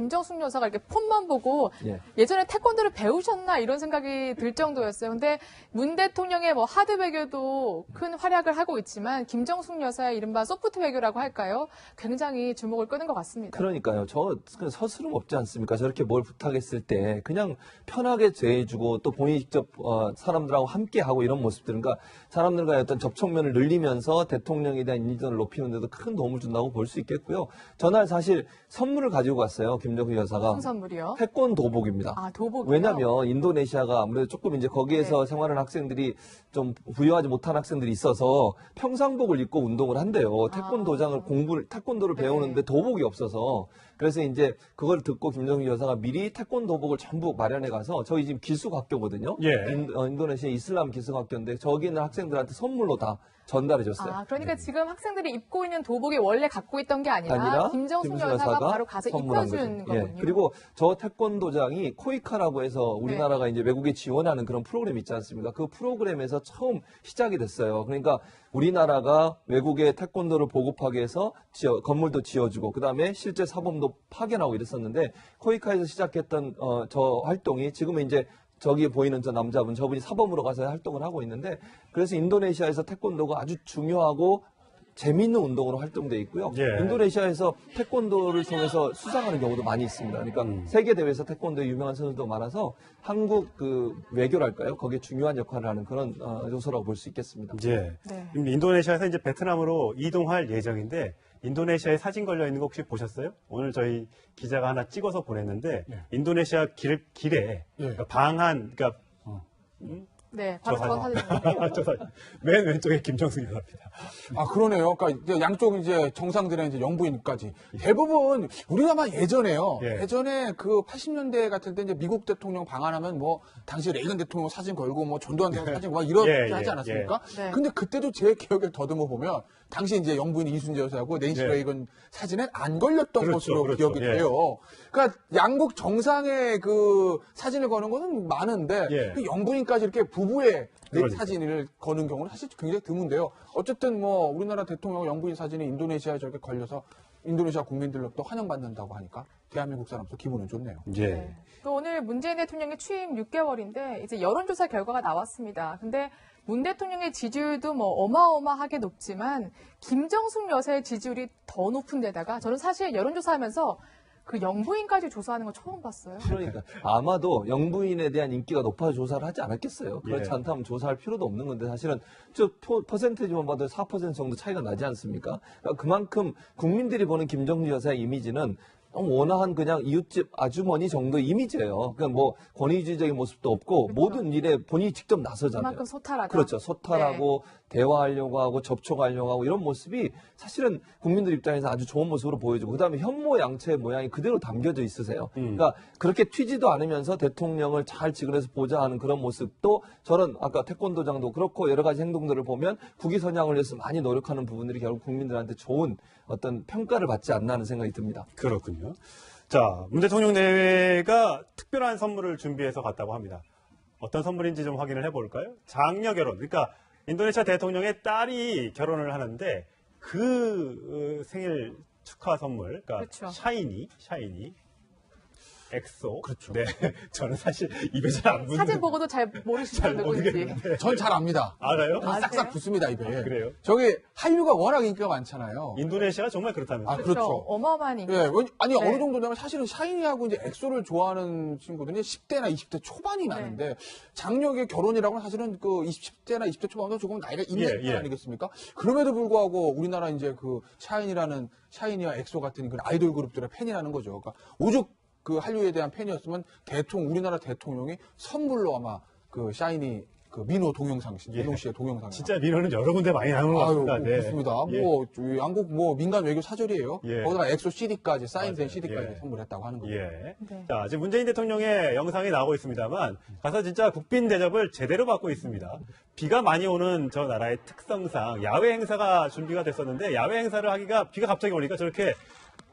김정숙 여사가 이렇게 폰만 보고 예. 예전에 태권도를 배우셨나 이런 생각이 들 정도였어요. 근데 문 대통령의 뭐 하드 외교도 큰 활약을 하고 있지만 김정숙 여사의 이른바 소프트 외교라고 할까요? 굉장히 주목을 끄는 것 같습니다. 그러니까요. 저 서스름 없지 않습니까? 저렇게 뭘 부탁했을 때 그냥 편하게 대해주고 또 본인이 직접 사람들하고 함께하고 이런 모습들은 그러니까 사람들과의 어떤 접촉면을 늘리면서 대통령에 대한 인지도를 높이는 데도 큰 도움을 준다고 볼 수 있겠고요. 전날 사실 선물을 가지고 갔어요. 김정숙 여사가. 무슨 선물이요? 태권도복입니다. 아, 도복이요? 왜냐하면 인도네시아가 아무래도 조금 이제 거기에서 네. 생활하는 학생들이 좀 부유하지 못한 학생들이 있어서 평상복을 입고 운동을 한대요. 태권도장을 태권도를 네. 배우는데 도복이 없어서 그래서 이제 그걸 듣고 김정숙 여사가 미리 태권도복을 전부 마련해 가서 저희 지금 기숙학교거든요. 예. 인도네시아 이슬람 기숙학교인데 저기 있는 학생들한테 선물로 다 전달해 줬어요. 아, 그러니까 지금 학생들이 입고 있는 도복이 원래 갖고 있던 게 아니라 김정숙 여사가 바로 가서 선물한 입혀준 거죠. 거군요. 예. 그리고 저 태권도장이 코이카라고 해서 우리나라가 이제 외국에 지원하는 그런 프로그램 있지 않습니까? 그 프로그램에서 처음 시작이 됐어요. 그러니까 우리나라가 외국에 태권도를 보급하기 위해서 건물도 지어주고 그다음에 실제 사범도 파견하고 이랬었는데 코이카에서 시작했던 저 활동이 지금은 이제 저기 보이는 저 남자분, 저분이 사범으로 가서 활동을 하고 있는데 그래서 인도네시아에서 태권도가 아주 중요하고 재미있는 운동으로 활동돼 있고요. 예. 인도네시아에서 태권도를 통해서 수상하는 경우도 많이 있습니다. 그러니까 세계 대회에서 태권도에 유명한 선수도 많아서 한국 그 외교랄까요? 거기에 중요한 역할을 하는 그런 요소라고 볼 수 있겠습니다. 예. 네. 지금 인도네시아에서 이제 베트남으로 이동할 예정인데 인도네시아에 사진 걸려 있는 거 혹시 보셨어요? 오늘 저희 기자가 하나 찍어서 보냈는데 인도네시아 길에 그러니까 방한 그러니까 네, 바로 저 저 사진입니다. 저 사진. 맨 왼쪽에 김정숙 여사입니다. 아, 그러네요. 그러니까 이제 양쪽 이제 정상들의 이제 영부인까지. 대부분, 우리가 예전에요. 예. 예전에 그 80년대 같을 때 이제 미국 대통령 방한하면 뭐, 당시 레이건 대통령 사진 걸고 뭐, 전두환 대통령 사진 막 이렇게 예, 하지 예, 않았습니까? 예. 네. 근데 그때도 제 기억을 더듬어 보면, 당시 이제 영부인 이순재 여사하고 낸시 예. 레이건 사진에 안 걸렸던 그렇죠, 것으로 그렇죠. 기억이 예. 돼요. 그러니까 양국 정상의 그 사진을 거는 것은 많은데, 예. 그 영부인까지 이렇게 부부의 그러니까. 사진을 거는 경우는 사실 굉장히 드문데요. 어쨌든 뭐 우리나라 대통령 영부인 사진이 인도네시아에 저렇게 걸려서 인도네시아 국민들로부터 환영받는다고 하니까 대한민국 사람도 기분은 좋네요. 예. 네. 또 오늘 문재인 대통령의 취임 6개월인데 이제 여론조사 결과가 나왔습니다. 근데 문 대통령의 지지율도 뭐 어마어마하게 높지만 김정숙 여사의 지지율이 더 높은 데다가 저는 사실 여론조사하면서 그 영부인까지 조사하는 거 처음 봤어요. 그러니까 아마도 영부인에 대한 인기가 높아서 조사를 하지 않았겠어요. 그렇지 예. 않다면 조사할 필요도 없는 건데 사실은 저 퍼센테이지만 봐도 4% 정도 차이가 나지 않습니까? 그러니까 그만큼 국민들이 보는 김정숙 여사의 이미지는 너무 원화한 그냥 이웃집 아주머니 정도 이미지예요. 그냥 뭐 권위주의적인 모습도 없고 그렇죠. 모든 일에 본인이 직접 나서잖아요. 그만큼 소탈하다. 그렇죠. 소탈하고 대화하려고 하고 접촉하려고 하고 이런 모습이 사실은 국민들 입장에서 아주 좋은 모습으로 보여지고 그다음에 현모양처의 모양이 그대로 담겨져 있으세요. 그러니까 그렇게 튀지도 않으면서 대통령을 잘 지그래서 보자 하는 그런 모습도 저런 아까 태권도장도 그렇고 여러 가지 행동들을 보면 국위 선양을 위해서 많이 노력하는 부분들이 결국 국민들한테 좋은 어떤 평가를 받지 않나 하는 생각이 듭니다. 그렇군요. 자, 문 대통령 내외가 특별한 선물을 준비해서 갔다고 합니다. 어떤 선물인지 좀 확인을 해볼까요? 장녀 결혼. 그러니까 인도네시아 대통령의 딸이 결혼을 하는데 그 생일 축하 선물, 그러니까 그렇죠. 샤이니, 엑소. 그렇죠. 네, 저는 사실 입에 잘 안 붙는. 사진 보고도 잘 모르시는 누구인지. 모르겠는데. 전 잘 압니다. 알아요? 아, 싹싹 그래요? 붙습니다, 입에. 그래요? 저기 한류가 워낙 인기가 많잖아요. 인도네시아가 정말 그렇다면서요? 아, 그렇죠. 어마어마한 인기. 예, 아니 네. 어느 정도냐면 사실은 샤이니하고 이제 엑소를 좋아하는 친구들이 10대나 20대 초반이 많은데 장녀의 결혼이라고는 사실은 그 10대나 20대 초반도 조금 나이가 있는 편 아니겠습니까? 그럼에도 불구하고 우리나라 이제 그 샤이니와 엑소 같은 그 아이돌 그룹들의 팬이라는 거죠. 그러니까 오죽 그 한류에 대한 팬이었으면 우리나라 대통령이 선물로 아마 그 샤이니 그 민호 동영상, 민호 씨의 동영상. 진짜 민호는 여러 군데 많이 나오는 것 아유, 같습니다. 네. 그렇습니다. 예. 뭐 양국 뭐 민간 외교 사절이에요. 예. 거기다가 엑소 CD까지 사인된 맞아요. CD까지 예. 선물했다고 하는 거죠. 예. 네. 자, 지금 문재인 대통령의 영상이 나오고 있습니다만 가서 진짜 국빈 대접을 제대로 받고 있습니다. 비가 많이 오는 저 나라의 특성상 야외 행사가 준비가 됐었는데 야외 행사를 하기가 비가 갑자기 오니까 저렇게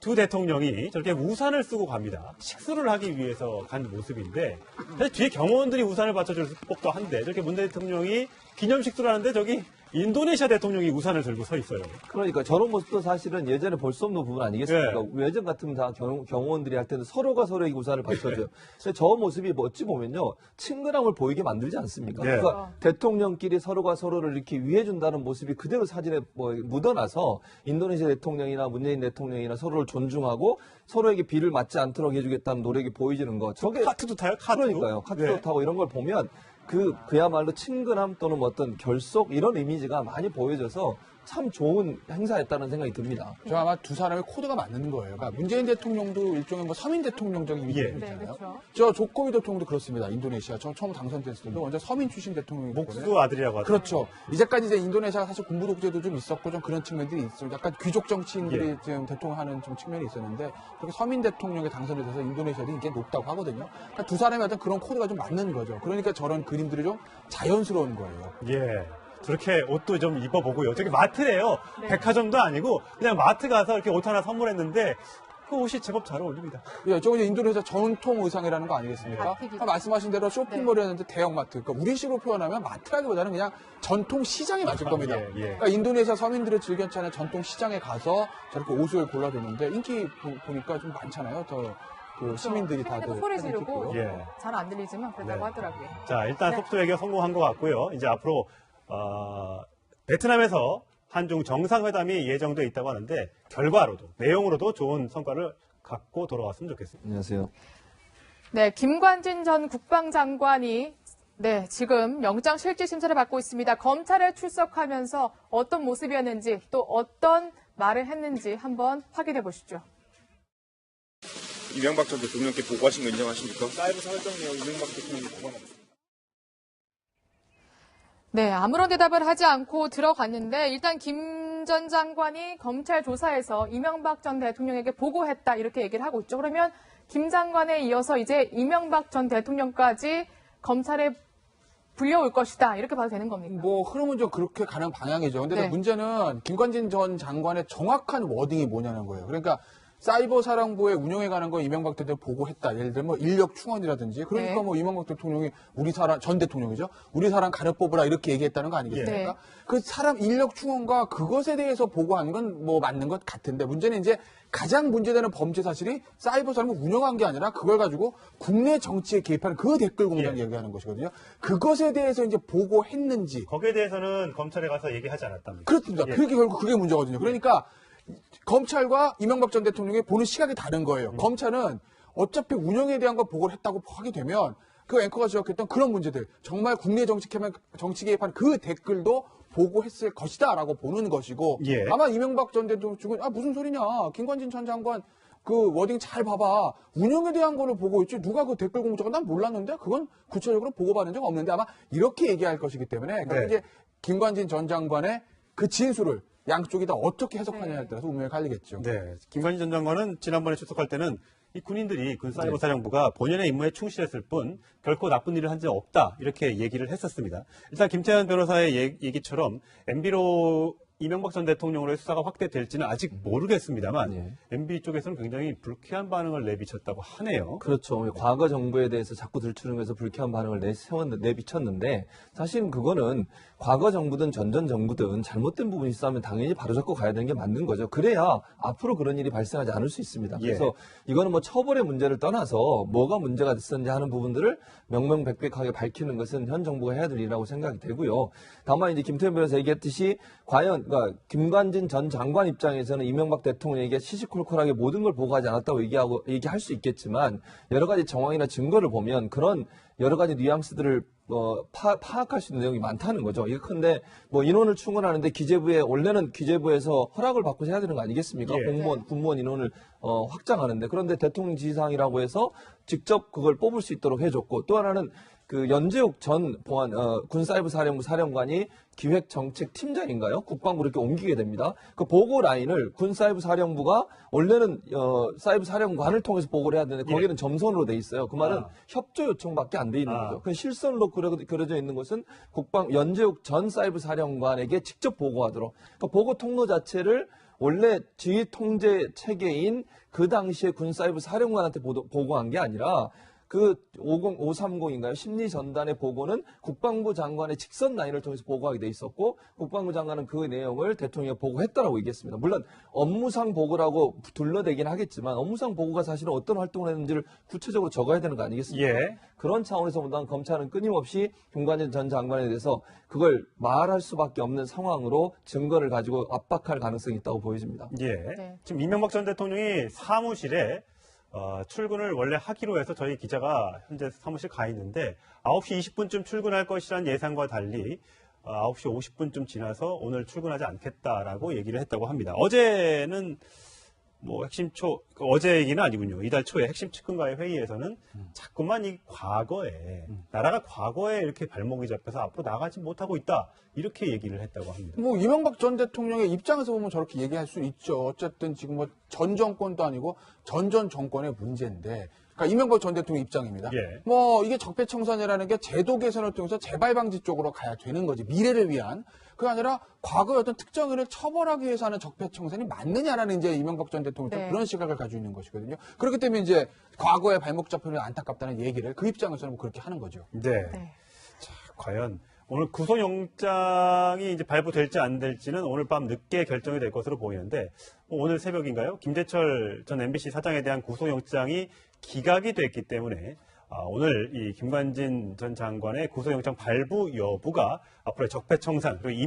두 대통령이 저렇게 우산을 쓰고 갑니다. 식수를 하기 위해서 간 모습인데 사실 뒤에 경호원들이 우산을 받쳐줄 법도 한데 저렇게 문 대통령이 기념 식수를 하는데 저기 인도네시아 대통령이 우산을 들고 서 있어요. 그러니까 저런 모습도 사실은 예전에 볼 수 없는 부분 아니겠습니까? 예전 같으면 다 경호원들이 할 때는 서로가 서로에게 우산을 받쳐줘요. 근데 저 모습이 어찌 보면요, 친근함을 보이게 만들지 않습니까? 네. 그러니까 대통령끼리 서로가 서로를 이렇게 위해준다는 모습이 그대로 사진에 묻어나서 인도네시아 대통령이나 문재인 대통령이나 서로를 존중하고 서로에게 비를 맞지 않도록 해주겠다는 노력이 보이지는 거. 저게 카트도 타요? 카트도? 그러니까요. 카트도 네. 타고 이런 걸 보면 그야말로 친근함 또는 어떤 결속 이런 이미지가 많이 보여져서 참 좋은 행사였다는 생각이 듭니다. 저 아마 두 사람의 코드가 맞는 거예요. 그러니까 문재인 대통령도 일종의 뭐 서민 대통령적인 이미지가 예. 네, 있잖아요. 그렇죠. 저 조코비 대통령도 그렇습니다. 인도네시아. 저 처음 당선됐을 때도 완전 서민 출신 대통령이기 때문에. 목수 아들이라고 하죠. 그렇죠. 이제까지 이제 인도네시아가 사실 군부 독재도 좀 있었고 좀 그런 측면들이 있어요. 약간 귀족 정치인들이 예. 지금 대통령하는 좀 측면이 있었는데 그렇게 서민 대통령에 당선이 돼서 인도네시아도 인기가 높다고 하거든요. 그러니까 두 사람의 어떤 그런 코드가 좀 맞는 거죠. 그러니까 저런 그림들이 좀 자연스러운 거예요. 예. 저렇게 옷도 좀 입어보고요. 저기 마트래요. 네. 백화점도 아니고 그냥 마트 가서 이렇게 옷 하나 선물했는데 그 옷이 제법 잘 어울립니다. 예, 저거 이제 인도네시아 전통 의상이라는 거 아니겠습니까? 바티기. 아까 말씀하신 대로 쇼핑몰이었는데 대형마트. 그러니까 우리식으로 표현하면 마트라기보다는 그냥 전통 시장에 맞을 겁니다. 예, 예. 그러니까 인도네시아 서민들의 즐겨치 않은 전통 시장에 가서 저렇게 옷을 골라줬는데 인기 보니까 좀 많잖아요. 그 시민들이 다들. 소리 지르고 예. 잘 안 들리지만 그렇다고 네. 하더라고요. 자, 일단 네. 속도 외교 성공한 것 같고요. 이제 앞으로 베트남에서 한중 정상회담이 예정돼 있다고 하는데 결과로도 내용으로도 좋은 성과를 갖고 돌아왔으면 좋겠습니다. 안녕하세요. 네, 김관진 전 국방장관이 네, 지금 영장 실질 심사를 받고 있습니다. 검찰에 출석하면서 어떤 모습이었는지 또 어떤 말을 했는지 한번 확인해 보시죠. 이명박 전 대통령께 보고하신 거 인정하십니까? 사이버 살정 내용 이명박 대통령이 보고하셨습니다. 네, 아무런 대답을 하지 않고 들어갔는데 일단 김 전 장관이 검찰 조사에서 이명박 전 대통령에게 보고했다 이렇게 얘기를 하고 있죠. 그러면 김 장관에 이어서 이제 이명박 전 대통령까지 검찰에 불려올 것이다 이렇게 봐도 되는 겁니까? 뭐 흐름은 좀 그렇게 가는 방향이죠. 근데 네. 문제는 김관진 전 장관의 정확한 워딩이 뭐냐는 거예요. 그러니까 사이버 사령부에 운영해가는 거 이명박 대통령 보고했다. 예를 들면 뭐 인력 충원이라든지 그러니까 네. 뭐 이명박 대통령이 우리 사람 전 대통령이죠. 우리 사람 가려 뽑으라 이렇게 얘기했다는 거 아니겠습니까? 네. 그 사람 인력 충원과 그것에 대해서 보고한 건 뭐 맞는 것 같은데 문제는 이제 가장 문제되는 범죄 사실이 사이버 사령부 운영한 게 아니라 그걸 가지고 국내 정치에 개입하는 그 댓글 공장 예. 얘기하는 것이거든요. 그것에 대해서 이제 보고했는지 거기에 대해서는 검찰에 가서 얘기하지 않았답니다. 그렇습니다. 예. 그게 결국 그게 문제거든요. 그러니까 검찰과 이명박 전 대통령이 보는 시각이 다른 거예요. 검찰은 어차피 운영에 대한 거 보고를 했다고 하게 되면 그 앵커가 지적했던 그런 문제들 정말 국내 정치 개입한 그 댓글도 보고했을 것이다라고 보는 것이고 예. 아마 이명박 전 대통령 측은 무슨 소리냐 김관진 전 장관 그 워딩 잘 봐봐 운영에 대한 거를 보고 있지 누가 그 댓글 공작은 난 몰랐는데 그건 구체적으로 보고받은 적 없는데 아마 이렇게 얘기할 것이기 때문에 네. 이제 김관진 전 장관의 그 진술을 양쪽이 다 어떻게 해석하냐에 따라서 운명이 갈리겠죠. 네. 김관진 전 장관은 지난번에 출석할 때는 이 군인들이 군 사이버 사령부가 본연의 임무에 충실했을 뿐 결코 나쁜 일을 한 적 없다 이렇게 얘기를 했었습니다. 일단 김태현 변호사의 얘기처럼 MB로 이명박 전 대통령으로의 수사가 확대될지는 아직 모르겠습니다만 네. MB 쪽에서는 굉장히 불쾌한 반응을 내비쳤다고 하네요. 그렇죠. 과거 정부에 대해서 자꾸 들추면서 불쾌한 반응을 내비쳤는데 사실은 그거는 과거 정부든 전전 정부든 잘못된 부분이 있으면 당연히 바로잡고 가야 되는 게 맞는 거죠. 그래야 앞으로 그런 일이 발생하지 않을 수 있습니다. 그래서 이거는 뭐 처벌의 문제를 떠나서 뭐가 문제가 됐었는지 하는 부분들을 명명백백하게 밝히는 것은 현 정부가 해야 될 일이라고 생각이 되고요. 다만 이제 김태현 변호사 얘기했듯이 과연 그러니까 김관진 전 장관 입장에서는 이명박 대통령에게 시시콜콜하게 모든 걸 보고하지 않았다고 얘기할 수 있겠지만 여러 가지 정황이나 증거를 보면 그런 여러 가지 뉘앙스들을 파악할 수 있는 내용이 많다는 거죠. 예컨대 뭐 인원을 충원하는데 원래는 기재부에서 허락을 받고 해야 되는 거 아니겠습니까? 예. 군무원 인원을 확장하는데 그런데 대통령 지시사항이라고 해서 직접 그걸 뽑을 수 있도록 해줬고 또 하나는 그 연재욱 전 군사이버 사령부 사령관이 기획정책팀장인가요? 국방부로 이렇게 옮기게 됩니다. 그 보고 라인을 군사이버 사령부가 원래는 사이버 사령관을 통해서 보고를 해야 되는데 거기는 점선으로 돼 있어요. 그 말은 협조 요청밖에 안 돼 있는 거죠. 그 실선으로 그려져 있는 것은 연재욱 전 사이버 사령관에게 직접 보고하도록. 그러니까 보고 통로 자체를 원래 지휘 통제 체계인 그 당시에 군사이버 사령관한테 보고한 게 아니라 그 530인가요? 심리 전단의 보고는 국방부 장관의 직선 라인을 통해서 보고하게 돼 있었고 국방부 장관은 그 내용을 대통령에 보고했다라고 얘기했습니다. 물론 업무상 보고라고 둘러대긴 하겠지만 업무상 보고가 사실은 어떤 활동을 했는지를 구체적으로 적어야 되는 거 아니겠습니까? 예. 그런 차원에서 본다면 검찰은 끊임없이 김관진 전 장관에 대해서 그걸 말할 수밖에 없는 상황으로 증거를 가지고 압박할 가능성이 있다고 보여집니다. 예. 네. 지금 이명박 전 대통령이 사무실에 출근을 원래 하기로 해서 저희 기자가 현재 사무실 가 있는데 9시 20분쯤 출근할 것이라는 예상과 달리 9시 50분쯤 지나서 오늘 출근하지 않겠다라고 얘기를 했다고 합니다. 어제는 어제 얘기는 아니군요. 이달 초에 핵심 측근과의 회의에서는 자꾸만 이 과거에 나라가 과거에 이렇게 발목이 잡혀서 앞으로 나가지 못하고 있다 이렇게 얘기를 했다고 합니다. 뭐 이명박 전 대통령의 입장에서 보면 저렇게 얘기할 수 있죠. 어쨌든 지금 뭐 전 정권도 아니고 전 정권의 문제인데, 그러니까 이명박 전 대통령 입장입니다. 예. 뭐 이게 적폐청산이라는 게 제도 개선을 통해서 재발 방지 쪽으로 가야 되는 거지. 미래를 위한. 그게 아니라 과거의 어떤 특정인을 처벌하기 위해서 하는 적폐청산이 맞느냐라는 이제 이명박 전 대통령 네. 그런 시각을 가지고 있는 것이거든요. 그렇기 때문에 이제 과거에 발목 잡히는 안타깝다는 얘기를 그 입장에서는 뭐 그렇게 하는 거죠. 네. 네. 과연 오늘 구속영장이 이제 발부될지 안 될지는 오늘 밤 늦게 결정이 될 것으로 보이는데 오늘 새벽인가요? 김재철 전 MBC 사장에 대한 구속영장이 기각이 됐기 때문에 오늘 이 김관진 전 장관의 구속영장 발부 여부가 앞으로의 적폐청산 그리고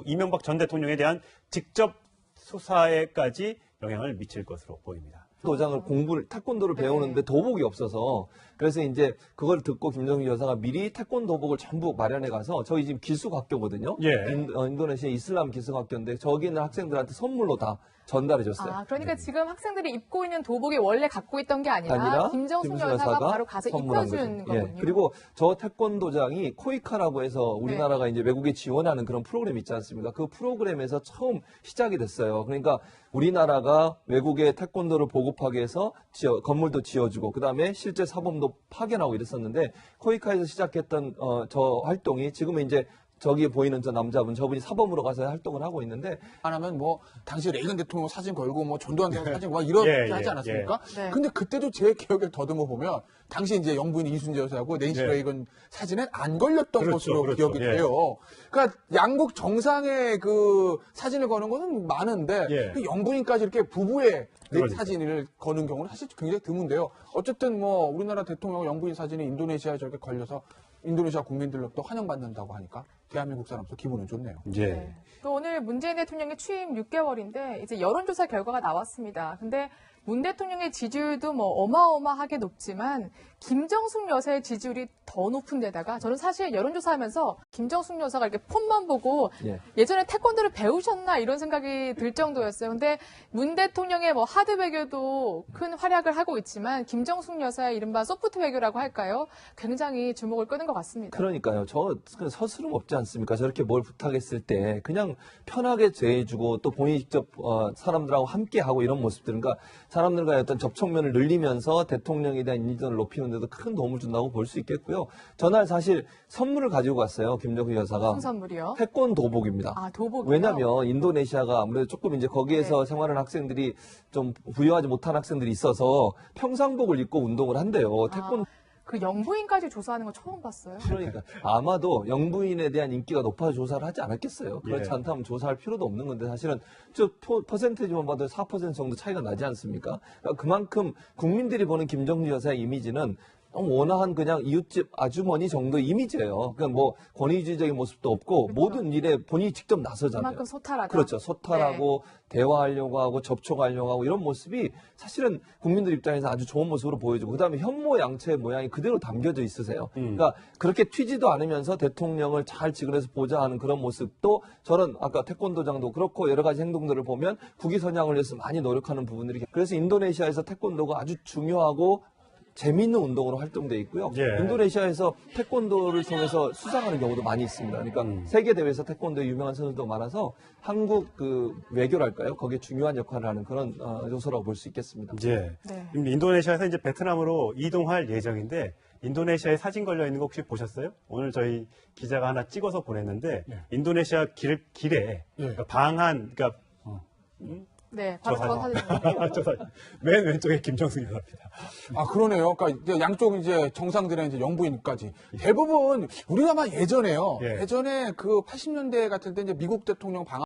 이명박 전 대통령에 대한 직접 수사에까지 영향을 미칠 것으로 보입니다. 도장을 태권도를 배우는데 도복이 없어서 그래서 이제 그걸 듣고 김정희 여사가 미리 태권도복을 전부 마련해 가서 저희 지금 기숙학교거든요. 예. 인도네시아 이슬람 기숙학교인데 저기 있는 학생들한테 선물로 다 전달해 줬어요. 그러니까 지금 학생들이 입고 있는 도복이 원래 갖고 있던 게 아니라 김정숙 여사가 바로 가서 선물한 입혀준 거죠. 거군요. 그리고 저 태권도장이 코이카라고 해서 우리나라가 이제 외국에 지원하는 그런 프로그램 있지 않습니까? 그 프로그램에서 처음 시작이 됐어요. 그러니까 우리나라가 외국에 태권도를 보급하기 위해서 건물도 지어주고 그다음에 실제 사범도 파견하고 이랬었는데 코이카에서 시작했던 저 활동이 지금은 이제 저기 보이는 저 남자분 저분이 사범으로 가서 활동을 하고 있는데 안 하면 뭐 당시 레이건 대통령 사진 걸고 뭐 전두환 대통령 사진 막 이렇게 예, 하지 예, 않았습니까? 네. 근데 그때도 제 기억을 더듬어 보면 당시 이제 영부인 이순재 여사하고 낸시 예. 레이건 사진에 안 걸렸던 그렇죠, 것으로 그렇죠. 기억이 예. 돼요. 그러니까 양국 정상의 그 사진을 거는 거는 많은데 예. 그 영부인까지 이렇게 부부의 그러니까. 사진을 거는 경우는 사실 굉장히 드문데요. 어쨌든 뭐 우리나라 대통령 영부인 사진이 인도네시아에 저렇게 걸려서 인도네시아 국민들로부터 환영받는다고 하니까 대한민국 사람도 기분은 좋네요. 예. 네. 또 오늘 문재인 대통령의 취임 6개월인데 이제 여론조사 결과가 나왔습니다. 근데 문 대통령의 지지율도 뭐 어마어마하게 높지만 김정숙 여사의 지지율이 더 높은 데다가 저는 사실 여론조사하면서 김정숙 여사가 이렇게 폰만 보고 예전에 태권도를 배우셨나 이런 생각이 들 정도였어요. 근데 문 대통령의 뭐 하드 외교도 큰 활약을 하고 있지만 김정숙 여사의 이른바 소프트 외교라고 할까요? 굉장히 주목을 끄는 것 같습니다. 그러니까요. 저 서스름 없지 않습니까? 저렇게 뭘 부탁했을 때 그냥 편하게 대해주고 또 본인이 직접 사람들하고 함께하고 이런 모습들은 그러니까 사람들과의 어떤 접촉면을 늘리면서 대통령에 대한 인지도를 높이는 데도 큰 도움을 준다고 볼 수 있겠고요. 전날 사실 선물을 가지고 갔어요. 김정숙 여사가. 무슨 선물이요? 태권도복입니다. 도복이요? 왜냐하면 인도네시아가 아무래도 조금 이제 거기에서 생활하는 학생들이 좀 부유하지 못한 학생들이 있어서 평상복을 입고 운동을 한대요. 태권 그 영부인까지 조사하는 거 처음 봤어요. 그러니까 아마도 영부인에 대한 인기가 높아서 조사를 하지 않았겠어요. 그렇지 예. 않다면 조사할 필요도 없는 건데 사실은 저 퍼센테이지만 봐도 4% 정도 차이가 나지 않습니까? 그러니까 그만큼 국민들이 보는 김정숙 여사의 이미지는 너무 원화한 그냥 이웃집 아주머니 정도의 이미지예요. 그러니까 뭐 권위주의적인 모습도 없고 모든 일에 본인이 직접 나서잖아요. 그만큼 소탈하다. 그렇죠. 소탈하고 대화하려고 하고 접촉하려고 하고 이런 모습이 사실은 국민들 입장에서 아주 좋은 모습으로 보여지고 그다음에 현모양처의 모양이 그대로 담겨져 있으세요. 그러니까 그렇게 튀지도 않으면서 대통령을 잘 지근해서 보자 하는 그런 모습도 저는 아까 태권도장도 그렇고 여러 가지 행동들을 보면 국위 선양을 위해서 많이 노력하는 부분들이 그래서 인도네시아에서 태권도가 아주 중요하고 재미있는 운동으로 활동돼 있고요. 예. 인도네시아에서 태권도를 통해서 수상하는 경우도 많이 있습니다. 그러니까 세계 대회에서 태권도에 유명한 선수도 많아서 한국 그 외교랄까요? 거기에 중요한 역할을 하는 그런 요소라고 볼 수 있겠습니다. 예. 네. 인도네시아에서 이제 베트남으로 이동할 예정인데 인도네시아에 사진 걸려 있는 거 혹시 보셨어요? 오늘 저희 기자가 하나 찍어서 보냈는데 인도네시아 길에 그러니까 방한 그러니까 네, 바로 저 저 사진입니다. 저 사진. 맨 왼쪽에 김정숙 여사입니다. 아, 그러네요. 그러니까 이제 양쪽 이제 정상들의 이제 영부인까지. 대부분 우리가 막 예전에요. 예. 예전에 그 80년대 같을 때 이제 미국 대통령 방한